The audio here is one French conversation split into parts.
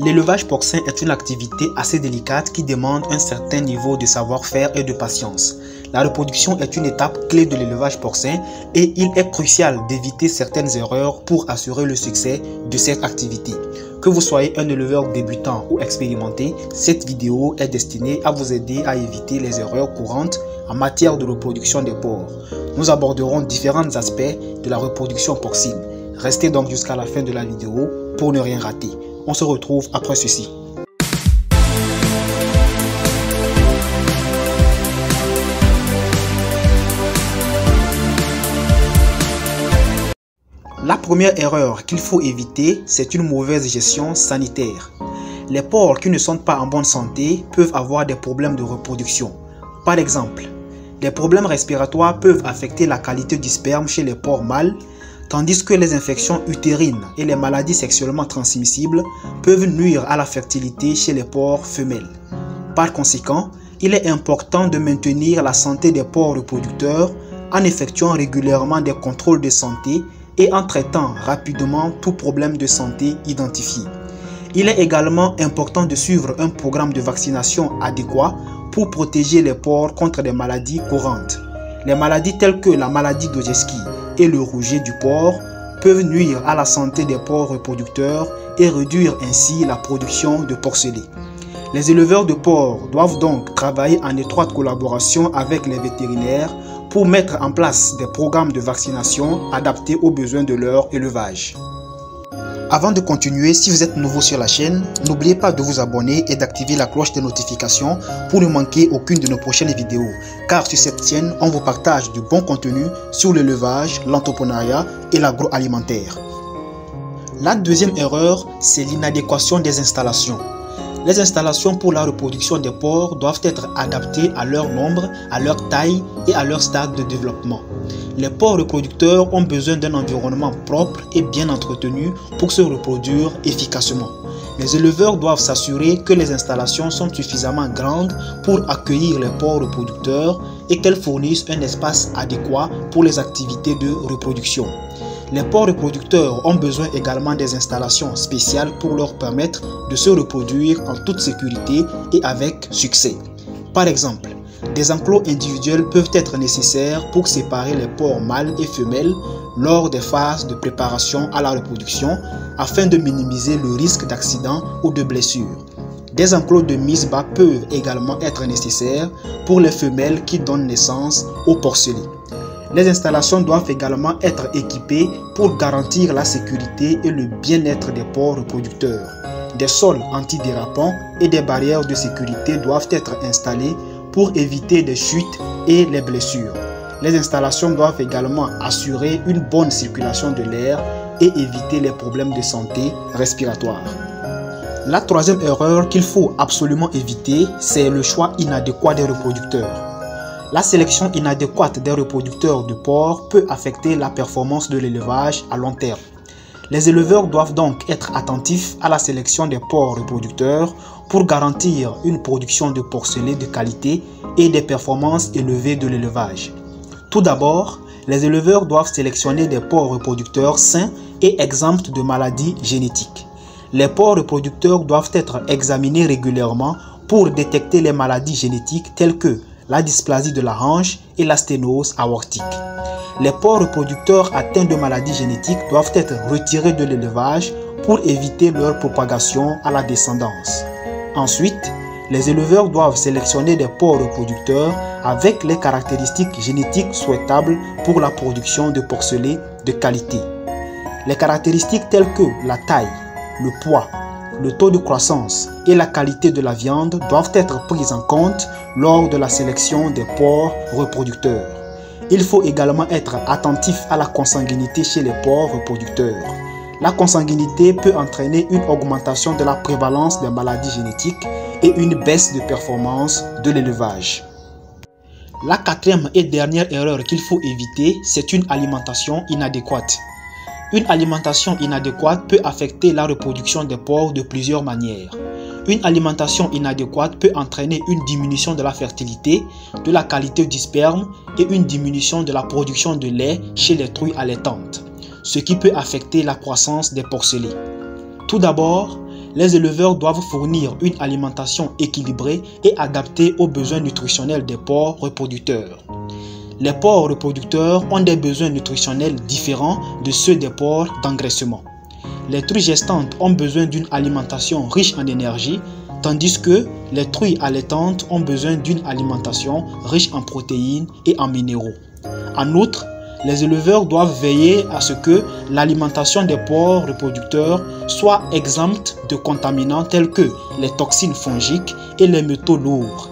L'élevage porcin est une activité assez délicate qui demande un certain niveau de savoir-faire et de patience. La reproduction est une étape clé de l'élevage porcin et il est crucial d'éviter certaines erreurs pour assurer le succès de cette activité. Que vous soyez un éleveur débutant ou expérimenté, cette vidéo est destinée à vous aider à éviter les erreurs courantes en matière de reproduction des porcs. Nous aborderons différents aspects de la reproduction porcine. Restez donc jusqu'à la fin de la vidéo pour ne rien rater. On se retrouve après ceci. La première erreur qu'il faut éviter, c'est une mauvaise gestion sanitaire. Les porcs qui ne sont pas en bonne santé peuvent avoir des problèmes de reproduction. Par exemple, les problèmes respiratoires peuvent affecter la qualité du sperme chez les porcs mâles, tandis que les infections utérines et les maladies sexuellement transmissibles peuvent nuire à la fertilité chez les porcs femelles. Par conséquent, il est important de maintenir la santé des porcs reproducteurs en effectuant régulièrement des contrôles de santé et en traitant rapidement tout problème de santé identifié. Il est également important de suivre un programme de vaccination adéquat pour protéger les porcs contre des maladies courantes. Les maladies telles que la maladie d'Ojeski et le rouget du porc peuvent nuire à la santé des porcs reproducteurs et réduire ainsi la production de porcelets. Les éleveurs de porcs doivent donc travailler en étroite collaboration avec les vétérinaires pour mettre en place des programmes de vaccination adaptés aux besoins de leur élevage. Avant de continuer, si vous êtes nouveau sur la chaîne, n'oubliez pas de vous abonner et d'activer la cloche de notification pour ne manquer aucune de nos prochaines vidéos. Car sur cette chaîne, on vous partage du bon contenu sur l'élevage, l'entrepreneuriat et l'agroalimentaire. La deuxième erreur, c'est l'inadéquation des installations. Les installations pour la reproduction des porcs doivent être adaptées à leur nombre, à leur taille et à leur stade de développement. Les porcs reproducteurs ont besoin d'un environnement propre et bien entretenu pour se reproduire efficacement. Les éleveurs doivent s'assurer que les installations sont suffisamment grandes pour accueillir les porcs reproducteurs et qu'elles fournissent un espace adéquat pour les activités de reproduction. Les porcs reproducteurs ont besoin également des installations spéciales pour leur permettre de se reproduire en toute sécurité et avec succès. Par exemple, des enclos individuels peuvent être nécessaires pour séparer les porcs mâles et femelles lors des phases de préparation à la reproduction afin de minimiser le risque d'accident ou de blessure. Des enclos de mise bas peuvent également être nécessaires pour les femelles qui donnent naissance aux porcelets. Les installations doivent également être équipées pour garantir la sécurité et le bien-être des porcs reproducteurs. Des sols antidérapants et des barrières de sécurité doivent être installées pour éviter des chutes et les blessures. Les installations doivent également assurer une bonne circulation de l'air et éviter les problèmes de santé respiratoire. La troisième erreur qu'il faut absolument éviter, c'est le choix inadéquat des reproducteurs. La sélection inadéquate des reproducteurs de porcs peut affecter la performance de l'élevage à long terme. Les éleveurs doivent donc être attentifs à la sélection des porcs reproducteurs pour garantir une production de porcelets de qualité et des performances élevées de l'élevage. Tout d'abord, les éleveurs doivent sélectionner des porcs reproducteurs sains et exempts de maladies génétiques. Les porcs reproducteurs doivent être examinés régulièrement pour détecter les maladies génétiques telles que la dysplasie de la hanche et la sténose aortique. Les porcs reproducteurs atteints de maladies génétiques doivent être retirés de l'élevage pour éviter leur propagation à la descendance. Ensuite, les éleveurs doivent sélectionner des porcs reproducteurs avec les caractéristiques génétiques souhaitables pour la production de porcelets de qualité. Les caractéristiques telles que la taille, le poids, le taux de croissance et la qualité de la viande doivent être prises en compte lors de la sélection des porcs reproducteurs. Il faut également être attentif à la consanguinité chez les porcs reproducteurs. La consanguinité peut entraîner une augmentation de la prévalence des maladies génétiques et une baisse de performance de l'élevage. La quatrième et dernière erreur qu'il faut éviter, c'est une alimentation inadéquate. Une alimentation inadéquate peut affecter la reproduction des porcs de plusieurs manières. Une alimentation inadéquate peut entraîner une diminution de la fertilité, de la qualité du sperme et une diminution de la production de lait chez les truies allaitantes, ce qui peut affecter la croissance des porcelets. Tout d'abord, les éleveurs doivent fournir une alimentation équilibrée et adaptée aux besoins nutritionnels des porcs reproducteurs. Les porcs reproducteurs ont des besoins nutritionnels différents de ceux des porcs d'engraissement. Les truies gestantes ont besoin d'une alimentation riche en énergie, tandis que les truies allaitantes ont besoin d'une alimentation riche en protéines et en minéraux. En outre, les éleveurs doivent veiller à ce que l'alimentation des porcs reproducteurs soit exempte de contaminants tels que les toxines fongiques et les métaux lourds.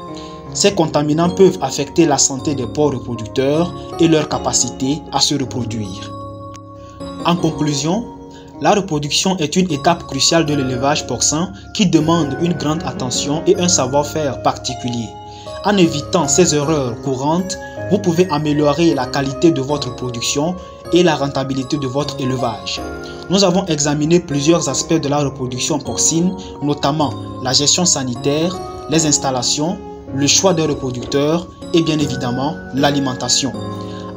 Ces contaminants peuvent affecter la santé des porcs reproducteurs et leur capacité à se reproduire. En conclusion, la reproduction est une étape cruciale de l'élevage porcin qui demande une grande attention et un savoir-faire particulier. En évitant ces erreurs courantes, vous pouvez améliorer la qualité de votre production et la rentabilité de votre élevage. Nous avons examiné plusieurs aspects de la reproduction porcine, notamment la gestion sanitaire, les installations, le choix des reproducteurs et bien évidemment l'alimentation.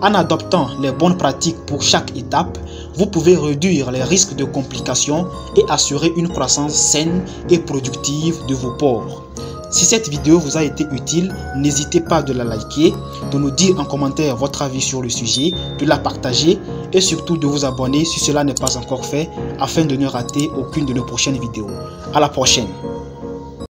En adoptant les bonnes pratiques pour chaque étape, vous pouvez réduire les risques de complications et assurer une croissance saine et productive de vos porcs. Si cette vidéo vous a été utile, n'hésitez pas de la liker, de nous dire en commentaire votre avis sur le sujet, de la partager et surtout de vous abonner si cela n'est pas encore fait afin de ne rater aucune de nos prochaines vidéos. À la prochaine!